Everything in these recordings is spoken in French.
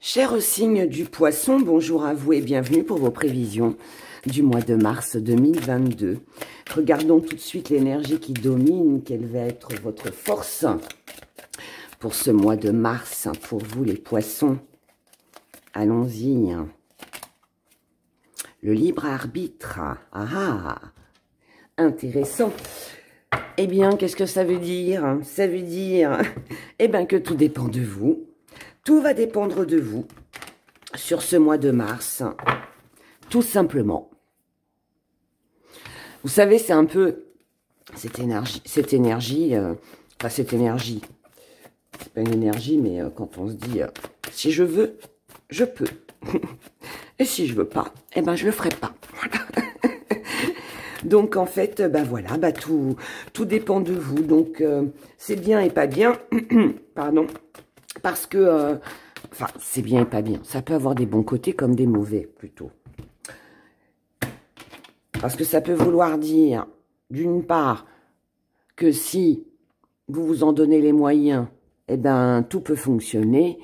Cher signe du Poisson, bonjour à vous et bienvenue pour vos prévisions du mois de mars 2022. Regardons tout de suite l'énergie qui domine, quelle va être votre force pour ce mois de mars, pour vous les Poissons. Allons-y. Le libre arbitre. Ah, intéressant. Eh bien, qu'est-ce que ça veut dire? Ça veut dire eh bien, que tout dépend de vous. Tout va dépendre de vous sur ce mois de mars, tout simplement. Vous savez, c'est un peu cette énergie, c'est pas une énergie, mais quand on se dit, si je veux, je peux. Et si je veux pas, eh ben, je le ferai pas. Donc, en fait, ben voilà, ben tout dépend de vous. Donc, c'est bien et pas bien, pardon. Parce que, enfin, c'est bien et pas bien. Ça peut avoir des bons côtés comme des mauvais, plutôt. Parce que ça peut vouloir dire, d'une part, que si vous vous en donnez les moyens, eh ben, tout peut fonctionner.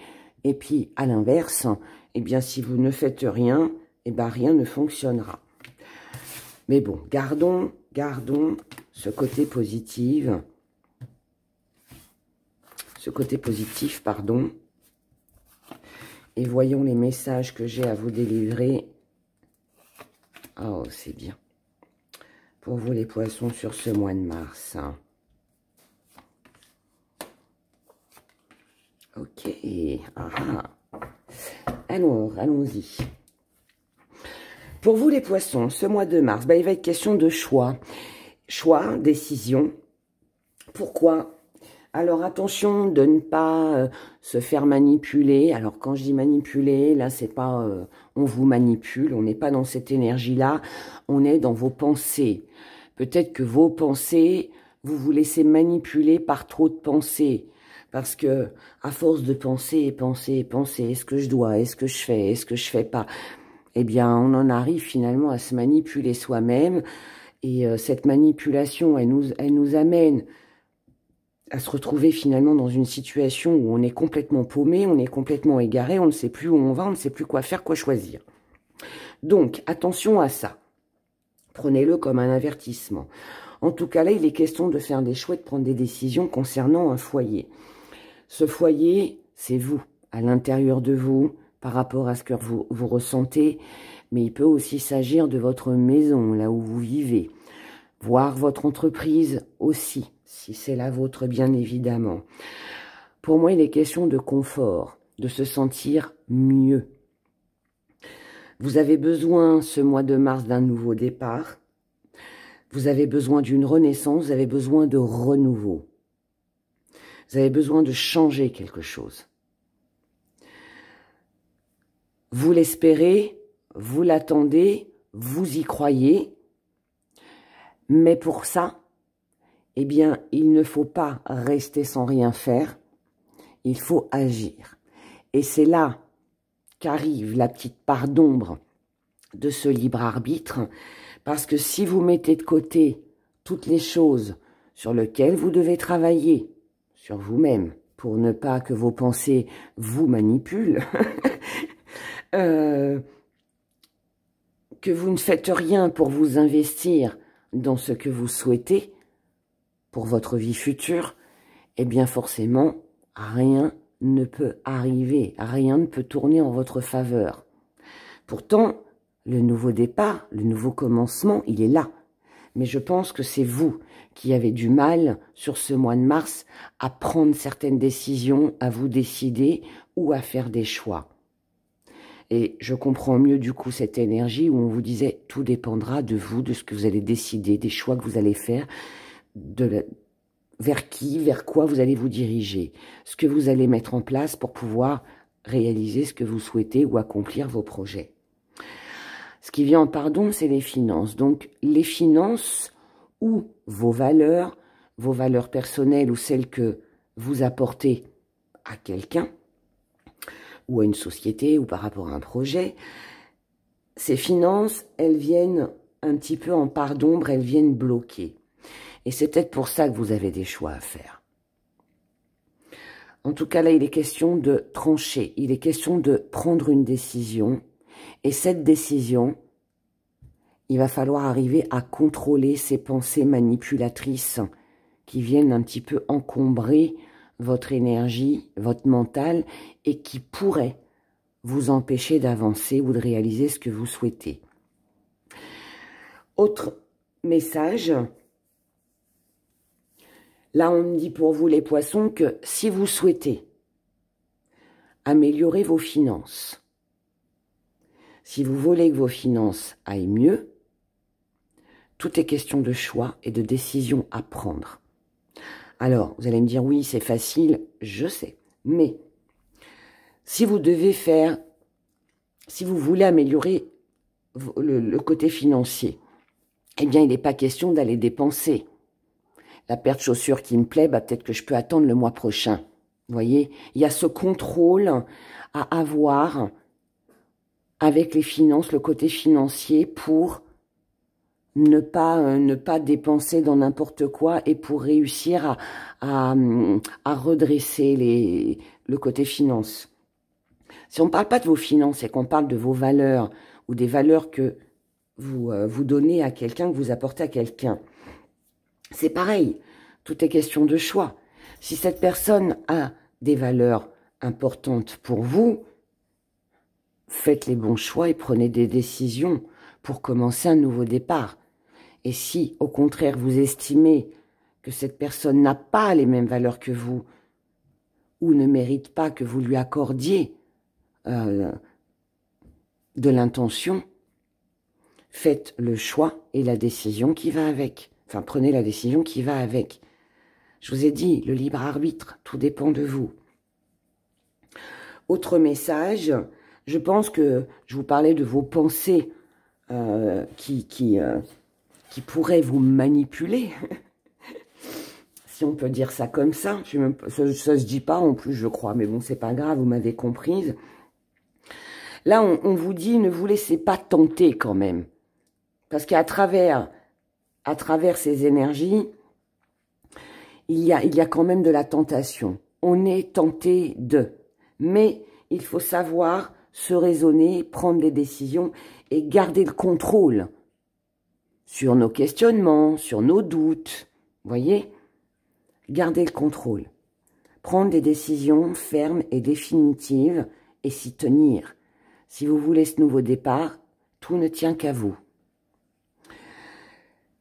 Et puis, à l'inverse, eh bien, si vous ne faites rien, eh ben, rien ne fonctionnera. Mais bon, gardons ce côté positif. Pardon. Et voyons les messages que j'ai à vous délivrer. Oh, c'est bien. Pour vous les Poissons sur ce mois de mars. Ok. Alors, allons-y. Pour vous les Poissons, ce mois de mars, ben, il va être question de choix. Choix, décision. Pourquoi ? Alors, attention de ne pas se faire manipuler. Alors, quand je dis manipuler, là, c'est pas on vous manipule. On n'est pas dans cette énergie-là. On est dans vos pensées. Peut-être que vos pensées, vous vous laissez manipuler par trop de pensées. Parce que, à force de penser, est-ce que je dois, est-ce que je fais, est-ce que je fais pas, eh bien, on en arrive finalement à se manipuler soi-même. Et cette manipulation, elle nous amène à se retrouver finalement dans une situation où on est complètement paumé, on est complètement égaré, on ne sait plus où on va, on ne sait plus quoi faire, quoi choisir. Donc, attention à ça. Prenez-le comme un avertissement. En tout cas, là, il est question de faire des choix, de prendre des décisions concernant un foyer. Ce foyer, c'est vous, à l'intérieur de vous, par rapport à ce que vous ressentez, mais il peut aussi s'agir de votre maison, là où vous vivez, voire votre entreprise aussi, si c'est la vôtre, bien évidemment. Pour moi, il est question de confort, de se sentir mieux. Vous avez besoin, ce mois de mars, d'un nouveau départ. Vous avez besoin d'une renaissance, vous avez besoin de renouveau. Vous avez besoin de changer quelque chose. Vous l'espérez, vous l'attendez, vous y croyez. Mais pour ça, eh bien, il ne faut pas rester sans rien faire. Il faut agir. Et c'est là qu'arrive la petite part d'ombre de ce libre arbitre. Parce que si vous mettez de côté toutes les choses sur lesquelles vous devez travailler, sur vous-même, pour ne pas que vos pensées vous manipulent, que vous ne faites rien pour vous investir dans ce que vous souhaitez pour votre vie future, eh bien forcément, rien ne peut arriver, rien ne peut tourner en votre faveur. Pourtant, le nouveau départ, le nouveau commencement, il est là. Mais je pense que c'est vous qui avez du mal, sur ce mois de mars, à prendre certaines décisions, à vous décider ou à faire des choix. Et je comprends mieux du coup cette énergie où on vous disait tout dépendra de vous, de ce que vous allez décider, des choix que vous allez faire, vers qui, vers quoi vous allez vous diriger, ce que vous allez mettre en place pour pouvoir réaliser ce que vous souhaitez ou accomplir vos projets. Ce qui vient en pardon, c'est les finances. Donc les finances ou vos valeurs personnelles ou celles que vous apportez à quelqu'un, ou à une société, ou par rapport à un projet, ces finances, elles viennent un petit peu en part d'ombre, elles viennent bloquer. Et c'est peut-être pour ça que vous avez des choix à faire. En tout cas, là, il est question de trancher. Il est question de prendre une décision. Et cette décision, il va falloir arriver à contrôler ces pensées manipulatrices qui viennent un petit peu encombrer votre énergie, votre mental, et qui pourraient vous empêcher d'avancer ou de réaliser ce que vous souhaitez. Autre message, là on me dit pour vous les poissons que si vous souhaitez améliorer vos finances, si vous voulez que vos finances aillent mieux, tout est question de choix et de décision à prendre. Alors, vous allez me dire, oui, c'est facile, je sais. Mais, si vous devez faire, si vous voulez améliorer le côté financier, eh bien, il n'est pas question d'aller dépenser. La paire de chaussures qui me plaît, bah, peut-être que je peux attendre le mois prochain. Vous voyez, il y a ce contrôle à avoir avec les finances, le côté financier, pour ne pas dépenser dans n'importe quoi et pour réussir à redresser le côté finance. Si on ne parle pas de vos finances et qu'on parle de vos valeurs ou des valeurs que vous donnez à quelqu'un, que vous apportez à quelqu'un, c'est pareil. Tout est question de choix. Si cette personne a des valeurs importantes pour vous, faites les bons choix et prenez des décisions pour commencer un nouveau départ. Et si, au contraire, vous estimez que cette personne n'a pas les mêmes valeurs que vous ou ne mérite pas que vous lui accordiez de l'intention, faites le choix et la décision qui va avec. Enfin, prenez la décision qui va avec. Je vous ai dit, le libre arbitre, tout dépend de vous. Autre message, je pense que je vous parlais de vos pensées qui pourraient vous manipuler, si on peut dire ça comme ça. Ça se dit pas en plus, je crois, mais bon, c'est pas grave, vous m'avez comprise. Là, on vous dit, ne vous laissez pas tenter quand même. Parce qu'à travers ces énergies, il y a quand même de la tentation. On est tenté de. Mais il faut savoir se raisonner, prendre des décisions et garder le contrôle sur nos questionnements, sur nos doutes. Vous voyez? Gardez le contrôle. Prendre des décisions fermes et définitives et s'y tenir. Si vous voulez ce nouveau départ, tout ne tient qu'à vous.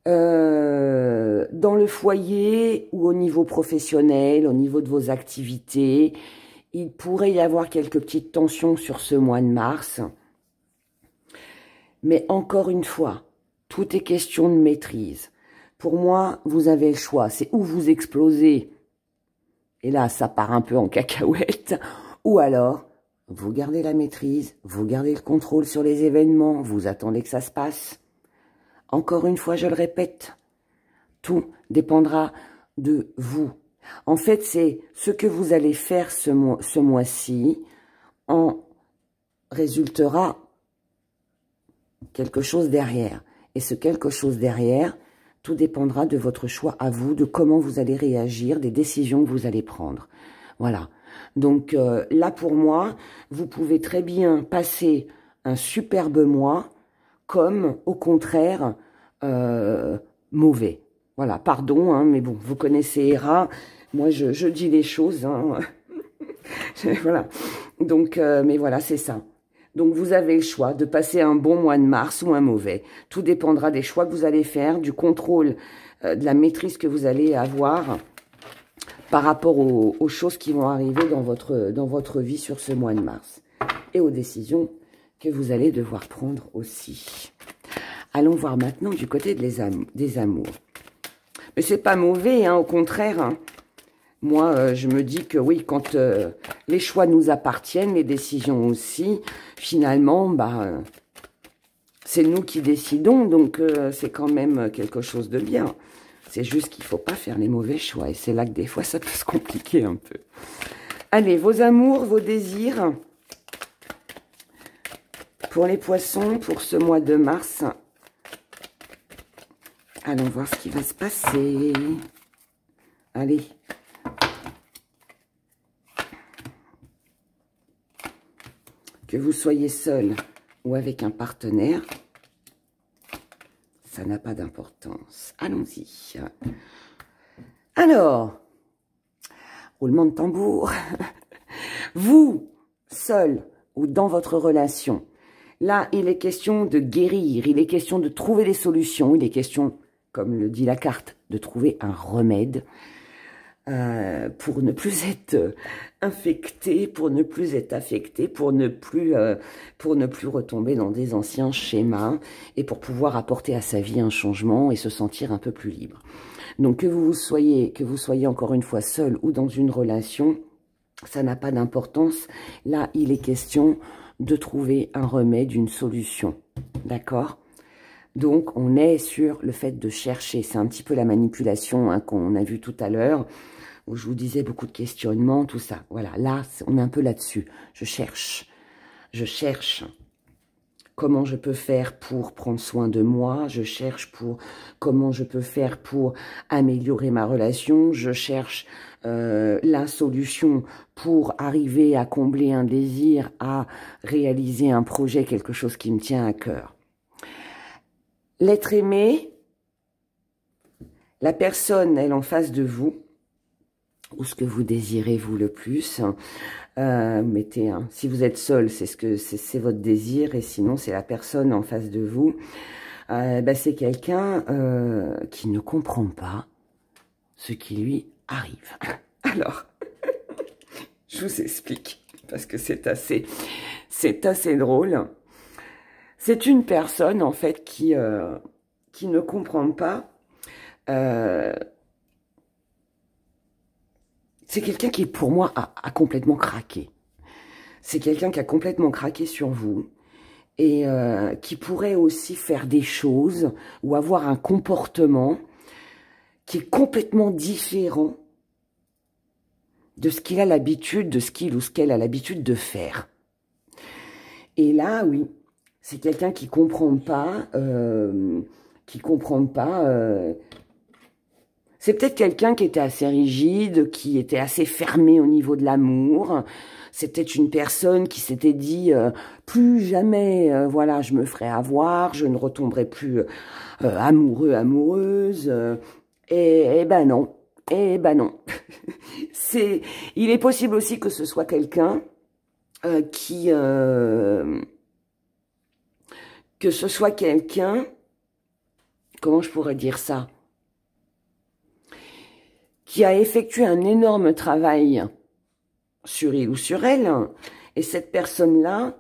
Dans le foyer ou au niveau professionnel, au niveau de vos activités, il pourrait y avoir quelques petites tensions sur ce mois de mars. Mais encore une fois, tout est question de maîtrise. Pour moi, vous avez le choix. C'est où vous explosez, et là, ça part un peu en cacahuète, ou alors, vous gardez la maîtrise, vous gardez le contrôle sur les événements, vous attendez que ça se passe. Encore une fois, je le répète, tout dépendra de vous. En fait, c'est ce que vous allez faire ce mois-ci en résultera quelque chose derrière. Et ce quelque chose derrière, tout dépendra de votre choix à vous, de comment vous allez réagir, des décisions que vous allez prendre. Voilà. Donc là, pour moi, vous pouvez très bien passer un superbe mois comme, au contraire, mauvais. Voilà, pardon, hein, mais bon, vous connaissez Héra, moi je dis les choses, hein. Voilà, donc, mais voilà, c'est ça. Donc vous avez le choix de passer un bon mois de mars ou un mauvais. Tout dépendra des choix que vous allez faire, du contrôle, de la maîtrise que vous allez avoir par rapport aux choses qui vont arriver dans votre vie sur ce mois de mars. Et aux décisions que vous allez devoir prendre aussi. Allons voir maintenant du côté des amours. Mais c'est pas mauvais, hein, au contraire. Hein. Moi, je me dis que oui, quand les choix nous appartiennent, les décisions aussi, finalement, bah, c'est nous qui décidons, donc c'est quand même quelque chose de bien. C'est juste qu'il ne faut pas faire les mauvais choix, et c'est là que des fois, ça peut se compliquer un peu. Allez, vos amours, vos désirs, pour les poissons, pour ce mois de mars. Allons voir ce qui va se passer. Allez. Que vous soyez seul ou avec un partenaire, ça n'a pas d'importance. Allons-y. Alors, roulement de tambour. Vous, seul ou dans votre relation, là, il est question de guérir, il est question de trouver des solutions, il est question, comme le dit la carte, de trouver un remède pour ne plus être infecté, pour ne plus être affecté, pour ne plus retomber dans des anciens schémas et pour pouvoir apporter à sa vie un changement et se sentir un peu plus libre. Donc que vous soyez encore une fois seul ou dans une relation, ça n'a pas d'importance. Là, il est question de trouver un remède, une solution. D'accord ? Donc, on est sur le fait de chercher. C'est un petit peu la manipulation hein, qu'on a vu tout à l'heure, où je vous disais beaucoup de questionnements, tout ça. Voilà, là, on est un peu là-dessus. Je cherche. Comment je peux faire pour prendre soin de moi, je cherche pour comment je peux faire pour améliorer ma relation, je cherche la solution pour arriver à combler un désir, à réaliser un projet, quelque chose qui me tient à cœur. L'être aimé, la personne, elle en face de vous, ou ce que vous désirez vous le plus, mettez si vous êtes seul, c'est votre désir, et sinon c'est la personne en face de vous. C'est quelqu'un qui ne comprend pas ce qui lui arrive. Alors, je vous explique, parce que c'est assez drôle. C'est une personne, en fait, qui ne comprend pas. C'est quelqu'un qui, pour moi, a complètement craqué. C'est quelqu'un qui a complètement craqué sur vous et qui pourrait aussi faire des choses ou avoir un comportement qui est complètement différent de ce qu'il a l'habitude, de ce qu'il ou ce qu'elle a l'habitude de faire. Et là, oui, c'est quelqu'un qui comprend pas, c'est peut-être quelqu'un qui était assez rigide, qui était assez fermé au niveau de l'amour. C'est peut-être une personne qui s'était dit plus jamais, voilà, je me ferai avoir, je ne retomberai plus amoureux, amoureuse. Et ben non, et ben non. Il est possible aussi que ce soit quelqu'un que ce soit quelqu'un, comment je pourrais dire ça, qui a effectué un énorme travail sur il ou sur elle, et cette personne-là,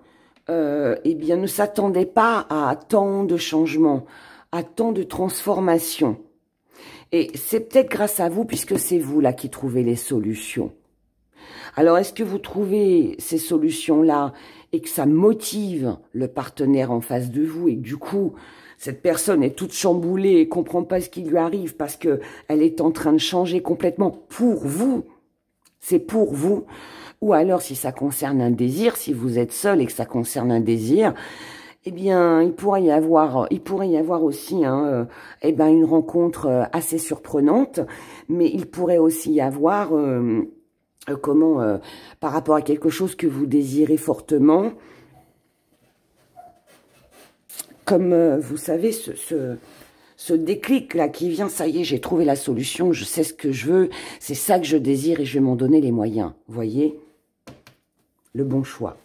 eh bien, ne s'attendait pas à tant de changements, à tant de transformations. Et c'est peut-être grâce à vous, puisque c'est vous là qui trouvez les solutions. Alors, est-ce que vous trouvez ces solutions-là et que ça motive le partenaire en face de vous et que du coup, cette personne est toute chamboulée et comprend pas ce qui lui arrive parce que elle est en train de changer complètement pour vous. C'est pour vous. Ou alors, si ça concerne un désir, si vous êtes seul et que ça concerne un désir, eh bien, il pourrait y avoir aussi une rencontre assez surprenante, mais il pourrait aussi y avoir par rapport à quelque chose que vous désirez fortement, comme vous savez, ce déclic-là qui vient, ça y est, j'ai trouvé la solution, je sais ce que je veux, c'est ça que je désire et je vais m'en donner les moyens. Vous voyez? Le bon choix.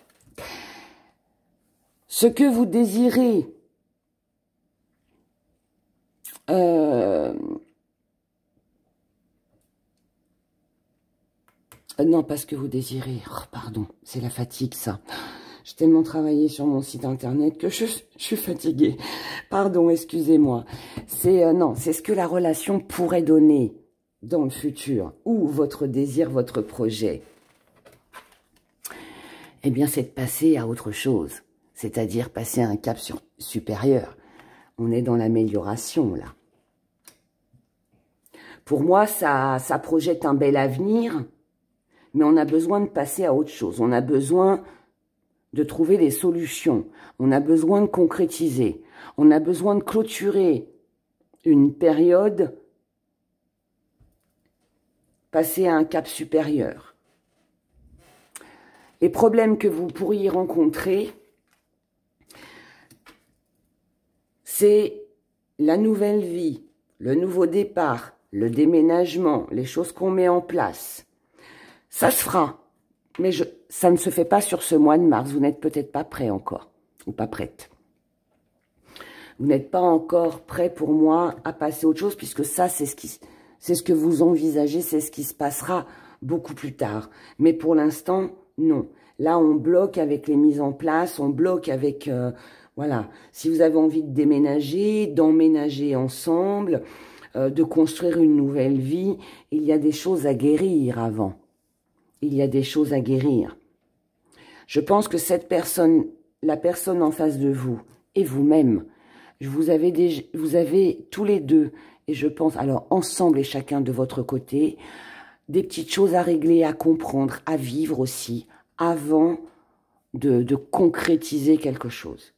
Ce que vous désirez, non, pas ce que vous désirez. Oh, pardon, c'est la fatigue, ça. J'ai tellement travaillé sur mon site internet que je suis fatiguée. Pardon, excusez-moi. Non, c'est ce que la relation pourrait donner dans le futur, ou votre désir, votre projet. Eh bien, c'est de passer à autre chose, c'est-à-dire passer à un cap supérieur. On est dans l'amélioration, là. Pour moi, ça projette un bel avenir, mais on a besoin de passer à autre chose. On a besoin de trouver des solutions. On a besoin de concrétiser. On a besoin de clôturer une période, passer à un cap supérieur. Les problèmes que vous pourriez rencontrer, c'est la nouvelle vie, le nouveau départ, le déménagement, les choses qu'on met en place. Ça se fera, mais ça ne se fait pas sur ce mois de mars. Vous n'êtes peut-être pas prêt encore, ou pas prête. Vous n'êtes pas encore prêt pour moi à passer à autre chose, puisque ça, c'est ce que vous envisagez, c'est ce qui se passera beaucoup plus tard. Mais pour l'instant, non. Là, on bloque avec les mises en place, on bloque avec... voilà, si vous avez envie de déménager, d'emménager ensemble, de construire une nouvelle vie, il y a des choses à guérir avant. Il y a des choses à guérir. Je pense que cette personne, la personne en face de vous, et vous-même, vous avez tous les deux, et je pense, alors ensemble et chacun de votre côté, des petites choses à régler, à comprendre, à vivre aussi, avant de concrétiser quelque chose.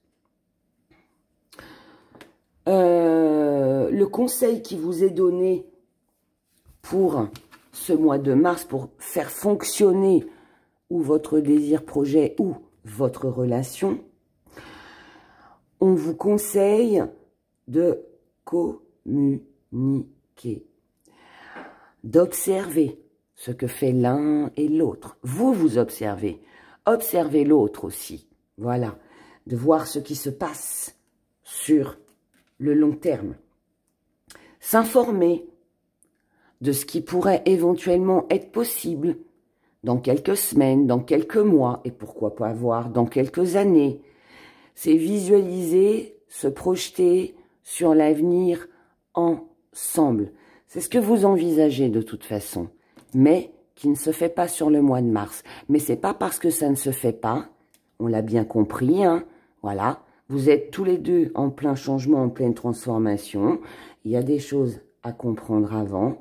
Le conseil qui vous est donné pour ce mois de mars, pour faire fonctionner ou votre désir projet ou votre relation, on vous conseille de communiquer, d'observer ce que fait l'un et l'autre. Vous observez. Observez l'autre aussi. Voilà. De voir ce qui se passe sur le long terme. S'informer de ce qui pourrait éventuellement être possible dans quelques semaines, dans quelques mois, et pourquoi pas voir dans quelques années. C'est visualiser, se projeter sur l'avenir ensemble. C'est ce que vous envisagez de toute façon, mais qui ne se fait pas sur le mois de mars. Mais c'est pas parce que ça ne se fait pas, on l'a bien compris, hein, voilà, vous êtes tous les deux en plein changement, en pleine transformation, il y a des choses à comprendre avant,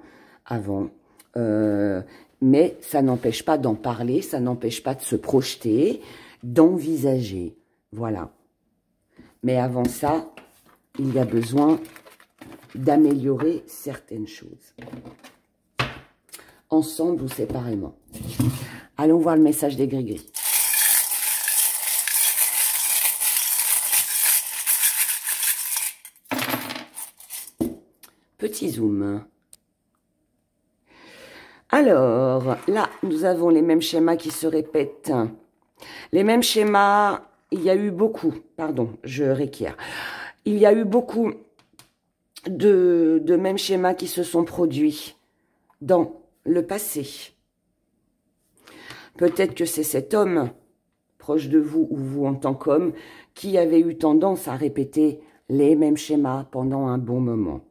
mais ça n'empêche pas d'en parler, ça n'empêche pas de se projeter, d'envisager, voilà. Mais avant ça, il y a besoin d'améliorer certaines choses. Ensemble ou séparément. Allons voir le message des gris-gris. Petit zoom. Alors, là, nous avons les mêmes schémas qui se répètent. Les mêmes schémas, il y a eu beaucoup, pardon, je réquiers. Il y a eu beaucoup de mêmes schémas qui se sont produits dans le passé. Peut-être que c'est cet homme, proche de vous ou vous en tant qu'homme, qui avait eu tendance à répéter les mêmes schémas pendant un bon moment.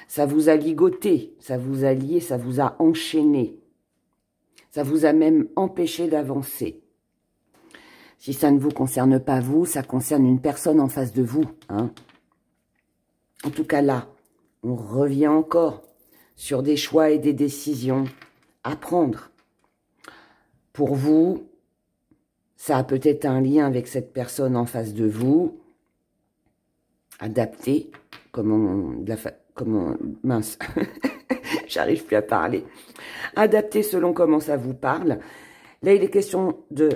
Ça vous a ligoté, ça vous a lié, ça vous a enchaîné. Ça vous a même empêché d'avancer. Si ça ne vous concerne pas vous, ça concerne une personne en face de vous, hein. En tout cas là, on revient encore sur des choix et des décisions à prendre. Pour vous, ça a peut-être un lien avec cette personne en face de vous. Adapté, mince, j'arrive plus à parler. Adapté selon comment ça vous parle. Là, il est question de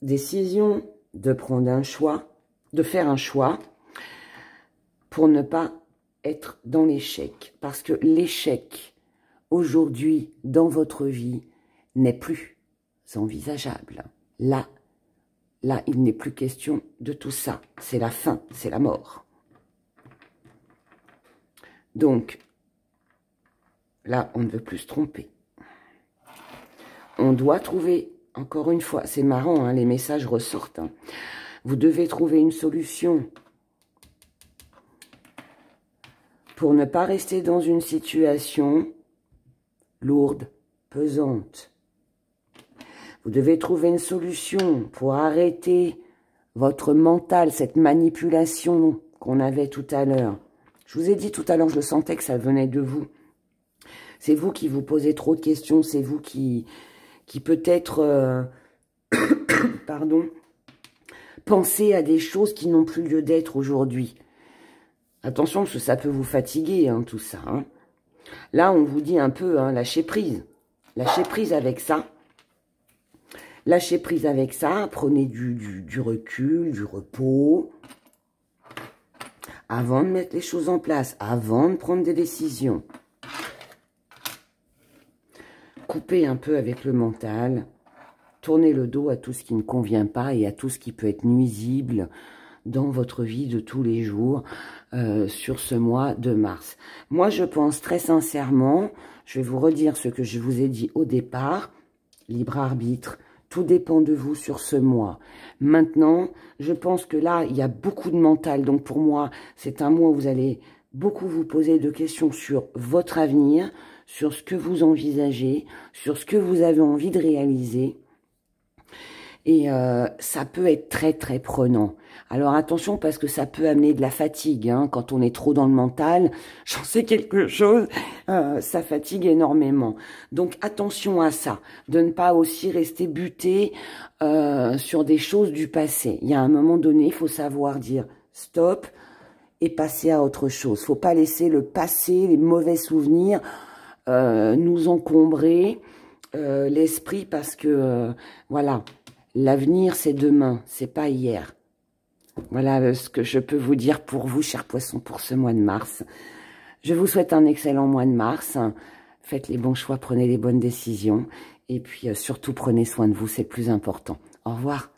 décision, de prendre un choix, de faire un choix pour ne pas être dans l'échec. Parce que l'échec, aujourd'hui, dans votre vie, n'est plus envisageable. Là, il n'est plus question de tout ça. C'est la fin, c'est la mort. Donc, là, on ne veut plus se tromper. On doit trouver, encore une fois, c'est marrant, hein, les messages ressortent. Hein. Vous devez trouver une solution pour ne pas rester dans une situation lourde, pesante. Vous devez trouver une solution pour arrêter votre mental, cette manipulation qu'on avait tout à l'heure. Je vous ai dit tout à l'heure, je sentais que ça venait de vous. C'est vous qui vous posez trop de questions, c'est vous qui peut-être, pardon, pensez à des choses qui n'ont plus lieu d'être aujourd'hui. Attention, parce que ça peut vous fatiguer, hein, tout ça. Hein. Là, on vous dit un peu, hein, lâchez prise. Lâchez prise avec ça. Lâchez prise avec ça, prenez du recul, du repos, avant de mettre les choses en place, avant de prendre des décisions. Coupez un peu avec le mental, tournez le dos à tout ce qui ne convient pas et à tout ce qui peut être nuisible dans votre vie de tous les jours sur ce mois de mars. Moi, je pense très sincèrement, je vais vous redire ce que je vous ai dit au départ, libre arbitre, tout dépend de vous sur ce mois. Maintenant, je pense que là, il y a beaucoup de mental. Donc, pour moi, c'est un mois où vous allez beaucoup vous poser de questions sur votre avenir, sur ce que vous envisagez, sur ce que vous avez envie de réaliser. Et ça peut être très, très prenant. Alors, attention, parce que ça peut amener de la fatigue. Hein, quand on est trop dans le mental, j'en sais quelque chose, ça fatigue énormément. Donc, attention à ça. De ne pas aussi rester buté sur des choses du passé. Il y a un moment donné, il faut savoir dire stop et passer à autre chose. Il ne faut pas laisser le passé, les mauvais souvenirs nous encombrer l'esprit parce que, voilà... L'avenir, c'est demain, c'est pas hier. Voilà ce que je peux vous dire pour vous, chers poissons, pour ce mois de mars. Je vous souhaite un excellent mois de mars. Faites les bons choix, prenez les bonnes décisions. Et puis, surtout, prenez soin de vous, c'est le plus important. Au revoir.